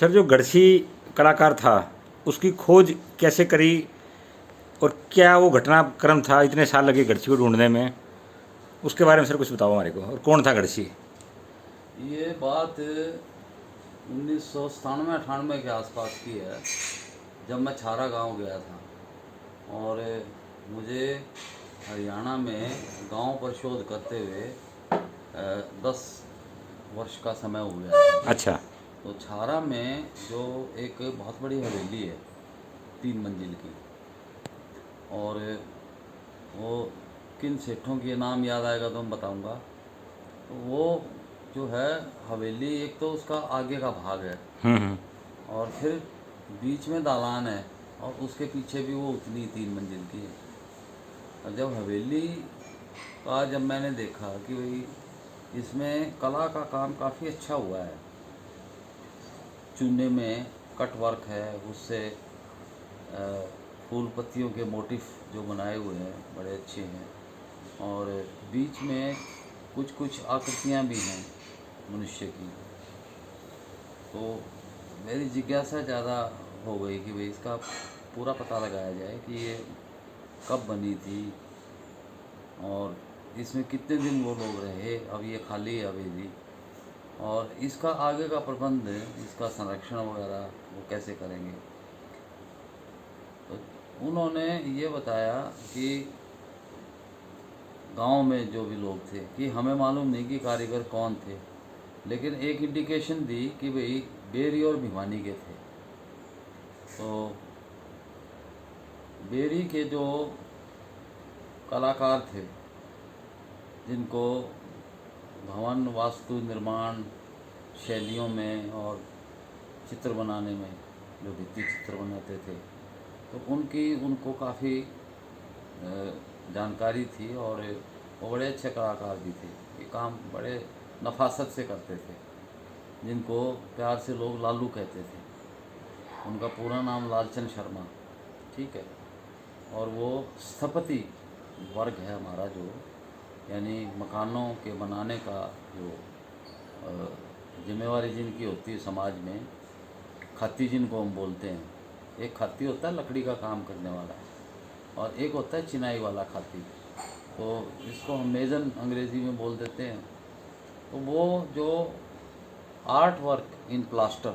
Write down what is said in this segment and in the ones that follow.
Sir, जो गढ़सी कलाकार था उसकी खोज कैसे करी और क्या वो घटनाक्रम था, इतने साल लगे गढ़सी को ढूंढने में, उसके बारे में सर कुछ बताओ हमारे को। और कौन था गढ़सी? ये बात 1997-98 के आसपास की है, जब मैं छारा गांव गया था और मुझे हरियाणा में गांव पर शोध करते हुए 10 वर्ष का समय हो गया था। अच्छा। तो छारा में जो एक बहुत बड़ी हवेली है 3 मंजिल की, और वो किन सेठों के नाम याद आएगा तो मैं बताऊंगा। तो वो जो है हवेली, एक तो उसका आगे का भाग है और फिर बीच में दालान है और उसके पीछे भी वो उतनी 3 मंजिल की है। और जब हवेली का जब मैंने देखा कि भाई इसमें कला का काम काफ़ी अच्छा हुआ है, चूने में कट वर्क है, उससे फूल पत्तियों के मोटिफ जो बनाए हुए हैं बड़े अच्छे हैं, और बीच में कुछ कुछ आकृतियाँ भी हैं मनुष्य की। तो मेरी जिज्ञासा ज़्यादा हो गई कि भाई इसका पूरा पता लगाया जाए कि ये कब बनी थी और इसमें कितने दिन वो लोग रहे, अब ये खाली है हवेली, और इसका आगे का प्रबंध, इसका संरक्षण वगैरह वो कैसे करेंगे। तो उन्होंने ये बताया कि गांव में जो भी लोग थे, कि हमें मालूम नहीं कि कारीगर कौन थे, लेकिन एक इंडिकेशन दी कि भाई बेरी और भिवानी के थे। तो बेरी के जो कलाकार थे, जिनको भवन वास्तु निर्माण शैलियों में और चित्र बनाने में, जो भित्ति चित्र बनाते थे, तो उनको काफ़ी जानकारी थी और वो बड़े अच्छे कलाकार भी थे। ये काम बड़े नफासत से करते थे, जिनको प्यार से लोग लालू कहते थे। उनका पूरा नाम लालचंद शर्मा, ठीक है। और वो स्थपति वर्ग है हमारा, जो यानी मकानों के बनाने का जो जिम्मेवारी जिनकी होती है समाज में, खत्ती जिनको हम बोलते हैं। एक खत्ती होता है लकड़ी का काम करने वाला, और एक होता है चिनाई वाला खाती। तो इसको हम मेजन अंग्रेज़ी में बोल देते हैं। तो वो जो art work in plaster,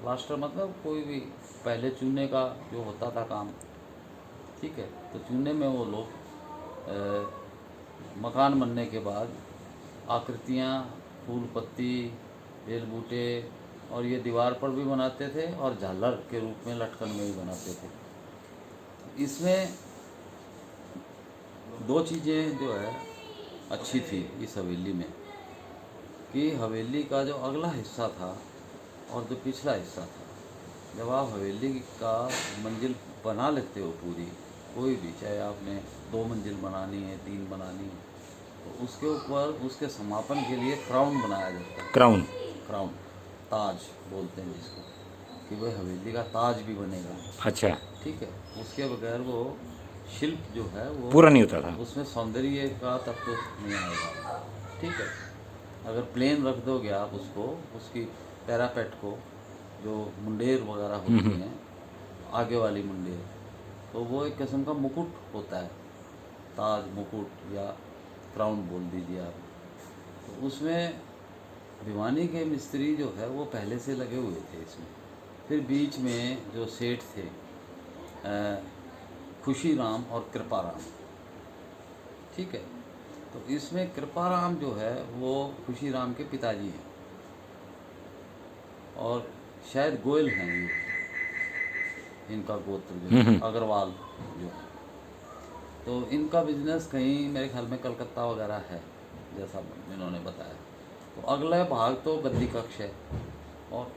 plaster मतलब कोई भी पहले चूने का जो होता था काम, ठीक है। तो चूने में वो लोग मकान बनने के बाद आकृतियाँ, फूल पत्ती, बेल बूटे, और ये दीवार पर भी बनाते थे और झालर के रूप में लटकन में भी बनाते थे। इसमें 2 चीज़ें जो है अच्छी थी इस हवेली में, कि हवेली का जो अगला हिस्सा था और जो पिछला हिस्सा था, जब आप हवेली का मंजिल बना लेते हो पूरी, कोई भी, चाहे आपने 2 मंजिल बनानी है, 3 बनानी है, तो उसके ऊपर उसके समापन के लिए क्राउन बनाया जाता है। क्राउन। क्राउन, ताज बोलते हैं जिसको, कि वह हवेली का ताज भी बनेगा। अच्छा। ठीक है। उसके बगैर वो शिल्प जो है वो पूरा नहीं होता था। उसमें सौंदर्य का तत्व नहीं आएगा। ठीक है। अगर प्लेन रख दोगे आप उसको, उसकी पैरापेट को, जो मुंडेर वगैरह होती हैं, आगे वाली मुंडेर, तो वो एक किस्म का मुकुट होता है, ताज, मुकुट या क्राउन बोल दीजिए आप। तो उसमें भिवानी के मिस्त्री जो है वो पहले से लगे हुए थे इसमें। फिर बीच में जो सेठ थे, खुशीराम और कृपाराम, ठीक है। तो इसमें कृपाराम जो है वो खुशीराम के पिताजी हैं, और शायद गोयल हैं ये, इनका गोत्र जो है अग्रवाल जो है। तो इनका बिजनेस कहीं मेरे ख्याल में कलकत्ता वगैरह है, जैसा इन्होंने बताया। तो अगला भाग तो गद्दी कक्ष है, और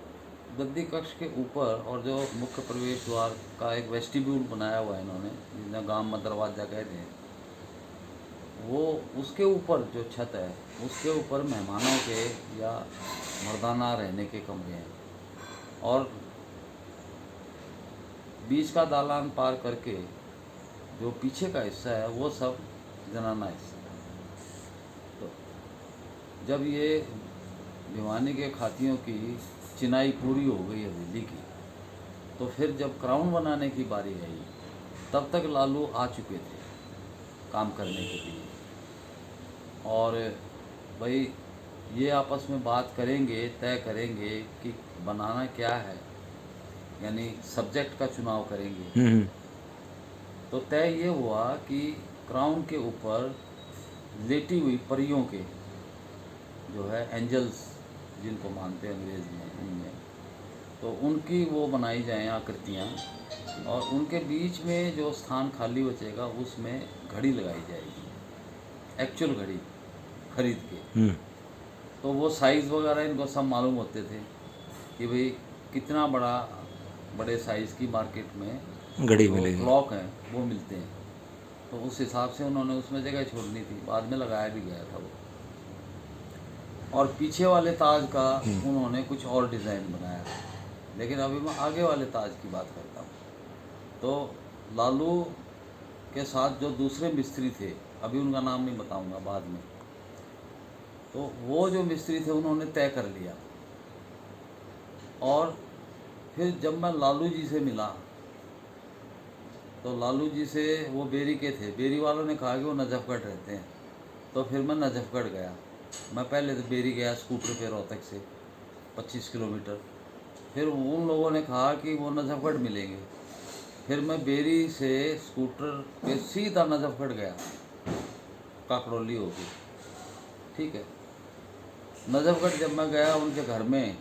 गद्दी कक्ष के ऊपर और जो मुख्य प्रवेश द्वार का एक वेस्टिब्यूल बनाया हुआ है इन्होंने, जिन्हें गांव में दरवाजा कहते हैं, वो उसके ऊपर जो छत है, उसके ऊपर मेहमानों के या मर्दाना रहने के कमरे हैं, और बीच का दालान पार करके जो पीछे का हिस्सा है वो सब जनाना हिस्सा है। तो जब ये भिवानी के खातियों की चिनाई पूरी हो गई हवेली की, तो फिर जब क्राउन बनाने की बारी आई तब तक लालू आ चुके थे काम करने के लिए। और भाई ये आपस में बात करेंगे, तय करेंगे कि बनाना क्या है, यानी सब्जेक्ट का चुनाव करेंगे। तो तय ये हुआ कि क्राउन के ऊपर लेटी हुई परियों के जो है एंजल्स जिनको मानते हैं अंग्रेज में, उनमें तो उनकी वो बनाई जाएं आकृतियाँ, और उनके बीच में जो स्थान खाली बचेगा उसमें घड़ी लगाई जाएगी, एक्चुअल घड़ी खरीद के। तो वो साइज़ वगैरह इनको सब मालूम होते थे कि भाई कितना बड़े साइज़ की मार्केट में घड़ी जो मिलेगी। क्लॉक हैं वो मिलते हैं। तो उस हिसाब से उन्होंने उसमें जगह छोड़नी थी, बाद में लगाया भी गया था वो। और पीछे वाले ताज का उन्होंने कुछ और डिज़ाइन बनाया, लेकिन अभी मैं आगे वाले ताज की बात करता हूँ। तो लालू के साथ जो दूसरे मिस्त्री थे, अभी उनका नाम नहीं बताऊंगा, बाद में, तो वो जो मिस्त्री थे उन्होंने तय कर लिया। और फिर जब मैं लालू जी से मिला तो लालू जी से, वो बेरी के थे, बेरी वालों ने कहा कि वो नजफगढ़ रहते हैं। तो फिर मैं नजफगढ़ गया। मैं पहले तो बेरी गया स्कूटर पे रोहतक से 25 किलोमीटर। फिर उन लोगों ने कहा कि वो नजफगढ़ मिलेंगे। फिर मैं बेरी से स्कूटर पे सीधा नजफगढ़ गया, काकड़ोली होके। ठीक है, नजफगढ़ जब मैं गया उनके घर में,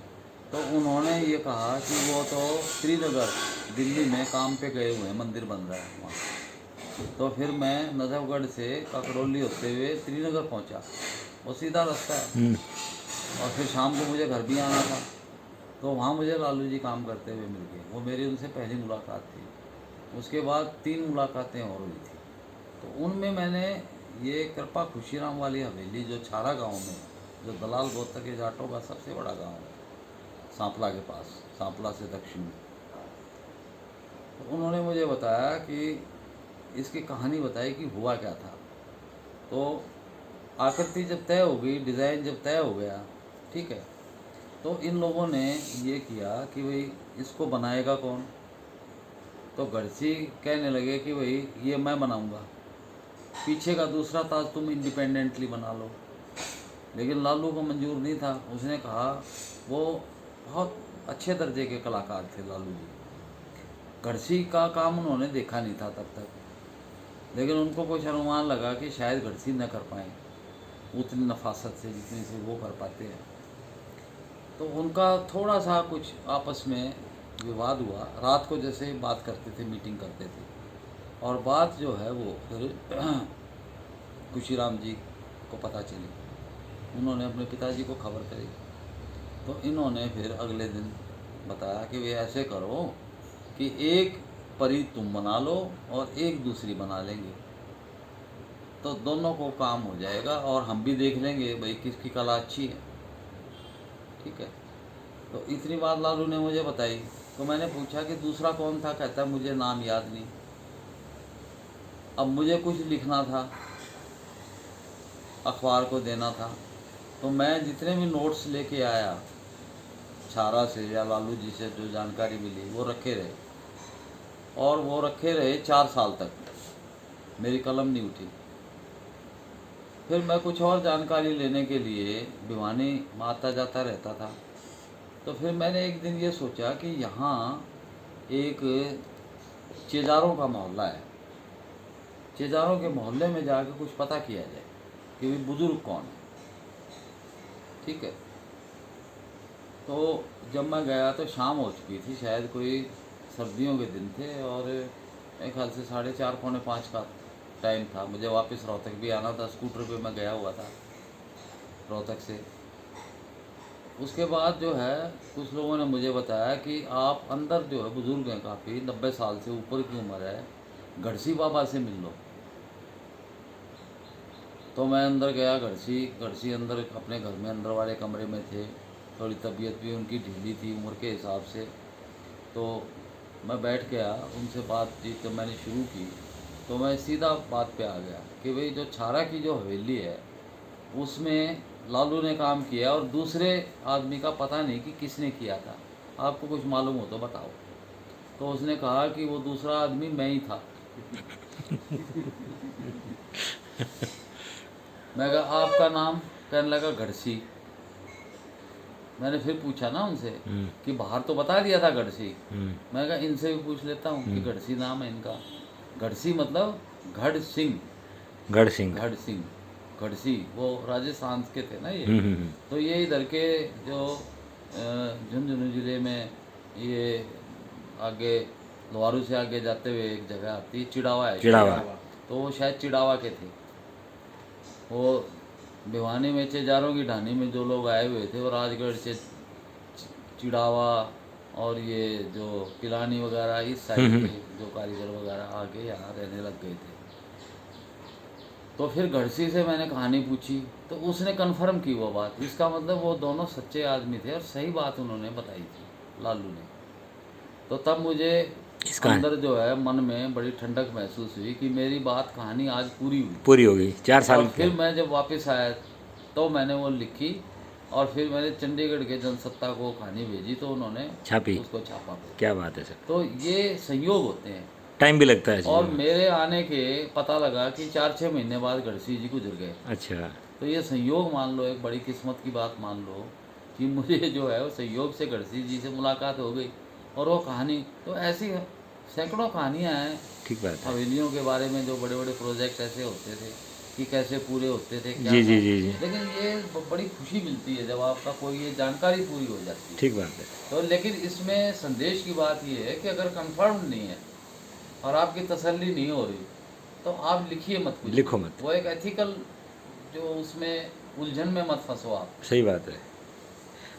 तो उन्होंने ये कहा कि वो तो श्रीनगर दिल्ली में काम पे गए हुए हैं, मंदिर बन रहा है वहाँ। तो फिर मैं नजफगढ़ से काकड़ोली होते हुए श्रीनगर पहुँचा, वो सीधा रास्ता है। और फिर शाम को मुझे घर भी आना था, तो वहाँ मुझे लालू जी काम करते हुए मिल गए। वो मेरी उनसे पहली मुलाकात थी। उसके बाद 3 मुलाकातें और हुई थी। तो उनमें मैंने ये कृपा खुशीराम वाली हवेली, जो छारा गांव में, जो दलाल गोत्र के जाटों का सबसे बड़ा गांव है, सांपला के पास, सांपला से दक्षिण में, तो उन्होंने मुझे बताया कि इसकी कहानी बताई कि हुआ क्या था। तो आकृति जब तय हो गई, डिज़ाइन जब तय हो गया, ठीक है, तो इन लोगों ने ये किया कि भाई इसको बनाएगा कौन। तो गढ़सी कहने लगे कि भाई ये मैं बनाऊंगा, पीछे का दूसरा ताज तुम इंडिपेंडेंटली बना लो। लेकिन लालू को मंजूर नहीं था। उसने कहा, वो बहुत अच्छे दर्जे के कलाकार थे लालू जी। गढ़सी का काम उन्होंने देखा नहीं था तब तक, लेकिन उनको कुछ अनुमान लगा कि शायद गढ़सी न कर पाएँ उतनी नफासत से जितनी से वो कर पाते हैं। तो उनका थोड़ा सा कुछ आपस में विवाद हुआ। रात को जैसे बात करते थे, मीटिंग करते थे, और बात जो है वो फिर खुशीराम जी को पता चली। उन्होंने अपने पिताजी को खबर करी। तो इन्होंने फिर अगले दिन बताया कि वे ऐसे करो कि एक परी तुम बना लो और एक दूसरी बना लेंगे, तो दोनों को काम हो जाएगा और हम भी देख लेंगे भाई किसकी कला अच्छी है। ठीक है, तो इतनी बात लालू ने मुझे बताई। तो मैंने पूछा कि दूसरा कौन था। कहता है मुझे नाम याद नहीं। अब मुझे कुछ लिखना था, अखबार को देना था, तो मैं जितने भी नोट्स लेके आया छारा से या लालू जी से जो जानकारी मिली वो रखे रहे, और वो रखे रहे 4 साल तक, मेरी कलम नहीं उठी। फिर मैं कुछ और जानकारी लेने के लिए भिवानी आता जाता रहता था। तो फिर मैंने एक दिन ये सोचा कि यहाँ एक चेजारों का मोहल्ला है, चेजारों के मोहल्ले में जाकर कुछ पता किया जाए कि भाई बुज़ुर्ग कौन है। ठीक है, तो जब मैं गया तो शाम हो चुकी थी, शायद कोई सर्दियों के दिन थे, और मेरे ख्याल से 4:30 पौने 5 का टाइम था। मुझे वापस रोहतक भी आना था, स्कूटर पे मैं गया हुआ था रोहतक से। उसके बाद जो है कुछ लोगों ने मुझे बताया कि आप अंदर जो है बुज़ुर्ग हैं, काफ़ी 90 साल से ऊपर की उम्र है, गढ़सी बाबा से मिल लो। तो मैं अंदर गया। गढ़सी अंदर अपने घर में अंदर वाले कमरे में थे। थोड़ी तबीयत भी उनकी ढीली थी उम्र के हिसाब से। तो मैं बैठ गया, उनसे बातचीत जब मैंने शुरू की तो मैं सीधा बात पे आ गया कि भाई जो छारा की जो हवेली है उसमें लालू ने काम किया और दूसरे आदमी का पता नहीं कि किसने किया था, आपको कुछ मालूम हो तो बताओ। तो उसने कहा कि वो दूसरा आदमी मैं ही था। मैं कहा आपका नाम? कहने लगा गढ़सी। मैंने फिर पूछा ना उनसे कि बाहर तो बता दिया था गढ़सी, मैं कहा इनसे भी पूछ लेता हूँ कि गढ़सी नाम है इनका। गढ़सी मतलब गढ़ सिंह। गढ़ सिंह। गढ़ सिंह, गढ़सी, वो राजस्थान के थे ना ये। तो ये इधर के जो झुंझुनू जिले में ये आगे लोहारू से आगे जाते हुए एक जगह आती है, चिड़ावा है। चिड़ावा। तो वो शायद चिड़ावा के थे। वो भिवानी में चेजारों की ढानी में जो लोग आए हुए थे वो राजगढ़ से चिड़ावा और ये जो पिलानी वगैरह इस साइड के जो कारीगर वगैरह आके यहाँ रहने लग गए थे। तो फिर गढ़सी से मैंने कहानी पूछी तो उसने कन्फर्म की वो बात। इसका मतलब वो दोनों सच्चे आदमी थे और सही बात उन्होंने बताई थी लालू ने। तो तब मुझे अंदर जो है मन में बड़ी ठंडक महसूस हुई कि मेरी बात कहानी आज पूरी हुई, पूरी हो गई 4 साल। और फिर मैं जब वापस आया तो मैंने वो लिखी और फिर मैंने चंडीगढ़ के जनसत्ता को कहानी भेजी तो उन्होंने छापी। उसको छापा। क्या बात है सर। तो ये संयोग होते हैं, टाइम भी लगता है और जी। मेरे आने के पता लगा कि 4-6 महीने बाद गढ़सी जी गुजर गए। अच्छा। तो ये संयोग मान लो, एक बड़ी किस्मत की बात मान लो कि मुझे जो है वो संयोग से गढ़सी जी से मुलाकात हो गई और वो कहानी। तो ऐसी सैकड़ों कहानियाँ हैं ठीक बात है। हवेलियों के बारे में, जो बड़े बड़े प्रोजेक्ट ऐसे होते थे कि कैसे पूरे होते थे, क्या जी था। जी जी जी। लेकिन ये बड़ी खुशी मिलती है जब आपका कोई ये जानकारी पूरी हो जाती है। ठीक बात है। तो लेकिन इसमें संदेश की बात ये है कि अगर कंफर्म नहीं है और आपकी तसल्ली नहीं हो रही तो आप लिखिए मत, कुछ लिखो मत। वो एक एथिकल जो उसमें उलझन में मत फंसो आप। सही बात है।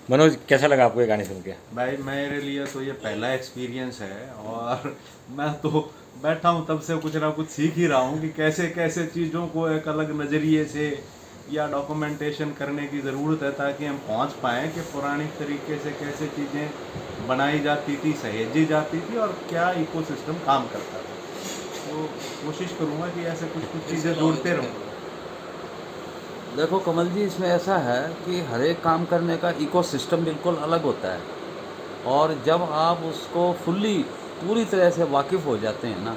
मनोज, कैसा लगा आपको ये गाने सुन के? भाई मेरे लिए तो ये पहला एक्सपीरियंस है और मैं तो बैठा हूँ तब से कुछ ना कुछ सीख ही रहा हूँ कि कैसे कैसे चीज़ों को एक अलग नज़रिए से या डॉक्यूमेंटेशन करने की ज़रूरत है ताकि हम पहुँच पाएँ कि पौराणिक तरीके से कैसे चीज़ें बनाई जाती थी, सहेजी जाती थी और क्या इकोसिस्टम काम करता था। तो कोशिश करूँगा कि ऐसे कुछ कुछ चीज़ें जोड़ते रहूँ। देखो कमल जी, इसमें ऐसा है कि हर एक काम करने का इकोसिस्टम बिल्कुल अलग होता है, और जब आप उसको पूरी तरह से वाकिफ़ हो जाते हैं ना,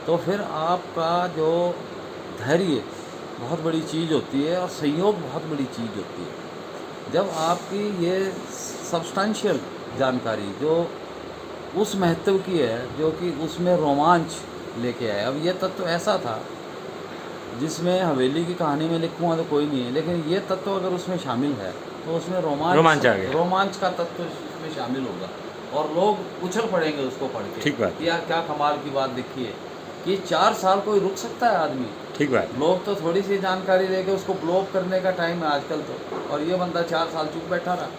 तो फिर आपका जो धैर्य बहुत बड़ी चीज़ होती है और संयोग बहुत बड़ी चीज़ होती है। जब आपकी ये सब्सटेंशियल जानकारी जो उस महत्व की है, जो कि उसमें रोमांच लेके आए। अब ये तत्व ऐसा था जिसमें हवेली की कहानी में लिखूँगा तो कोई नहीं है, लेकिन ये तत्व अगर उसमें शामिल है तो उसमें रोमांच आ गया। रोमांच का तत्व इसमें शामिल होगा और लोग उछल पड़ेंगे उसको पढ़ के। ठीक बात। यार क्या कमाल की बात लिखी है कि 4 साल कोई रुक सकता है आदमी? ठीक बात। लोग तो थोड़ी सी जानकारी लेके उसको ब्लॉक करने का टाइम है आजकल तो, और ये बंदा 4 साल चुप बैठा रहा।